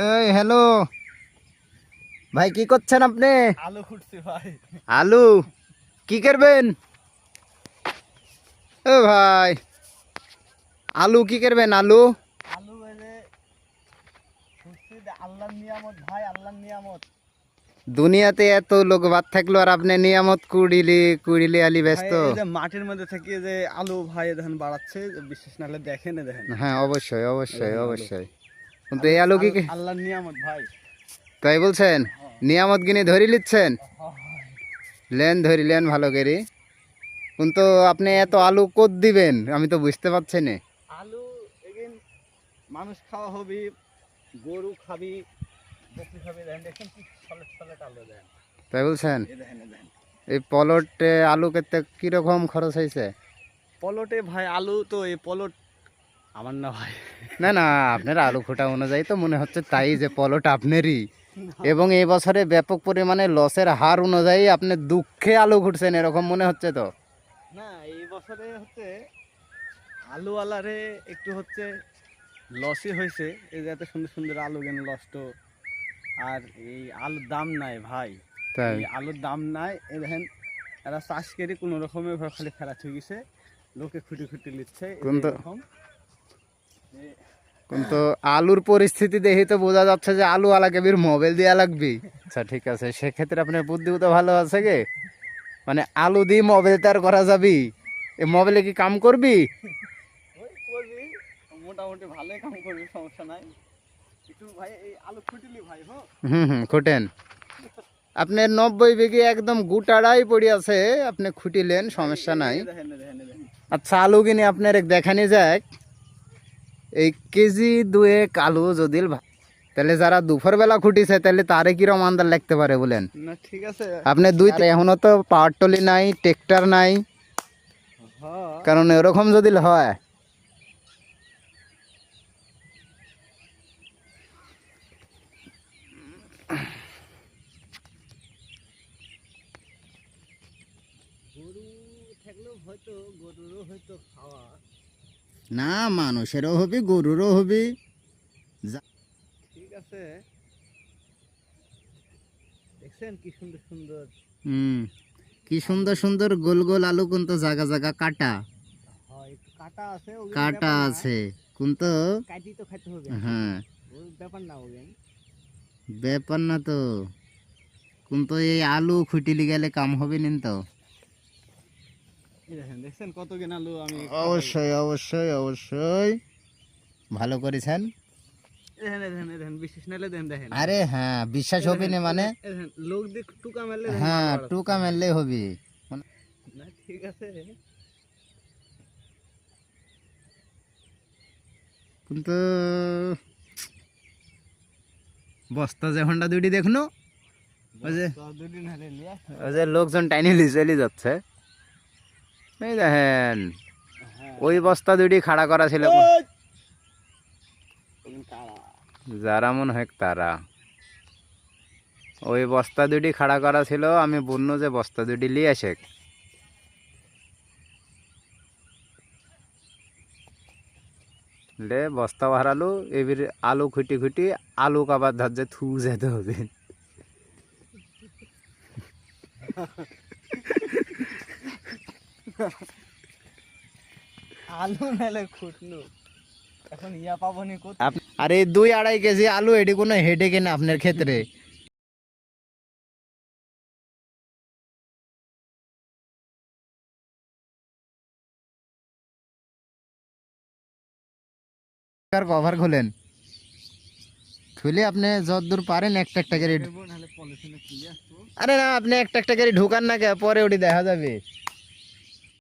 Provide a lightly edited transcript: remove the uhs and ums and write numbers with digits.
এই হ্যালো ভাই, কি করছেন আপনি? আলু খুঁটছি ভাই। আলু কি করবেন? ও ভাই, আলু কি করবেন? আলু আলু এলে খুঁটছি, আল্লাহর নিয়ামত ভাই, আল্লাহর নিয়ামত। দুনিয়াতে এত লোক বাদ থাকলো আর আপনি নিয়ামত কুড়িলি আলি ব্যস্ত। ভাই, এই যে মাটির মধ্যে থেকে যে আলু ভাই দেখেন বাড়াচ্ছে, বিশেষ নাহলে দেখেন দেখেন। হ্যাঁ অবশ্যই অবশ্যই দেখেন আলু। অবশ্যই। কিন্তু এই আলু কি আল্লাহর নিয়ামত ভাই। তাই বলছেন? নিয়ামত গিনি ধরি লিচ্ছেন? লেন ধরিলেন ভালো করে, কিন্তু আপনি এত আলু কত দিবেন আমি তো বুঝতে পারছি না। আলু এগিন মানুষ খাওয়া হবে, গরু খাবি, বকরি খাবি। দেখেন দেখেন কি সলেট সলেট আলু দেন। তাই বলছেন? এই দেখেন এই দেখেন। এই পলটে আলু কেতে কিরকম খরচ হয়েছে? পলটে ভাই আলু তো এই পলট আমার না ভাই। না না, আপনার আলু খোটা অনুযায়ী তো মনে হচ্ছে তাই যে পলট আপনারই, এবং এই বছরে ব্যাপক পরিমাণে লসের হার অনুযায়ী আপনি দুঃখে আলু খুঁটছেন এরকম মনে হচ্ছে তো। না, এই বছরে হচ্ছে আলুওয়ালারে একটু হচ্ছে লসই হয়েছে। এই যে এত সুন্দর সুন্দর আলু কেন নষ্ট, আর এই আলুর দাম নাই ভাই। তাই এই আলুর দাম নাই। এই দেখেন এরা চাষ করে কোনো রকমের খালি ফেরাত হয়ে গেছে, লোকে খুঁটি খুঁটি লিখছে কিন্তু এরকম। কিন্তু আলুর পরিস্থিতি দেখে তো বোঝা যাচ্ছে যে আলু আলাকে বীর মোবাইল দেওয়া লাগবে। আচ্ছা ঠিক আছে, সেক্ষেত্রে আপনার বুদ্ধি তো ভালো আছে গে। মানে আলু দিয়ে মোবাইল তার করা যাবি, এই মোবাইলে কি কাম করবি? ওই করবি, মোটামুটি ভালোই কাম করবি, সমস্যা নাই। একটু ভাই এই আলু খুঁটিলি ভাই। খুঁটেন। আপনার 90 বিঘে একদম গুটাড়াই পড়ে আছে, আপনি খুঁটিলেন, সমস্যা নাই। দেখেন দেখেন দেখেন। আচ্ছা আলু কিনে আপনার দেখানি যাক, এই কেজি দুয়েক আলু যদি তাহলে যারা দুপুর বেলা খুঁটিছে তাহলে তারে কিরম আন্দাজ লাগতে পারে বলেন? না ঠিক আছে। আপনি এখনো তো পাওয়ার টলি নাই, ট্রেক্টর নাই, হ্যাঁ কারণ এরকম যদি হয় হয়তো গরুরও হয়তো খাওয়া। না, মানুষেরও হবে গরুরও হবে। ঠিক আছে, দেখছেন কি সুন্দর সুন্দর। কি সুন্দর সুন্দর গোল গোল আলু, কিন্তু জায়গা জায়গা কাটা হয় একটু কাটা আছে, কাটা আছে কিন্তু। কাটি তো খাইতে হবে। হ্যাঁ ওই ব্যাপার না ওগেন, ব্যাপার না তো, কিন্তু এই আলু খুঁটিলি গেলে কাম হবে নিন তো। দেখেন দেখছেন কত কেন আলু আমি। অবশ্যই অবশ্যই অবশ্যই ভালো করেছেন। দেখেন দেখেন দেখেন, বিশেষ নাইলে দেখেন দেখেন। আরে হ্যাঁ, বিশ্বাস হবে না মানে? দেখেন লোক দেখ টুকা মারলে হ্যাঁ টুকা মেললেই হবে। না ঠিক আছে, কিন্তু বস্তা যে হন্ডা দুটি দেখনো, ওই যে লোকজন টাইনি চলে যাচ্ছে, এই দেখেন ওই বস্তা দুটি খাড়া করা ছিল যারা মনে হয় তারা, ওই বস্তা দুটি খাড়া করা ছিল। আমি বললো যে বস্তা দুটি নিয়ে আসে, লে বস্তা ভাড়ালো, এবার আলু খুঁটি খুঁটি আলু কাবার ধার্যে থু যেতে হবে। আলু মেলে খুঁটলু, এখন ইয়া পাবো নি কোথায়? আর এই 2-2.5 কেজি আলু, এটি কোনো হেডে কিনা আপনার ক্ষেত্রে? কভার খোলেন, খুলে আপনি যতদূর পারেন একটা একটা করে। আরে না, আপনি একটা একটা করে ঢুকান না কে, পরে ওটি দেখা যাবে।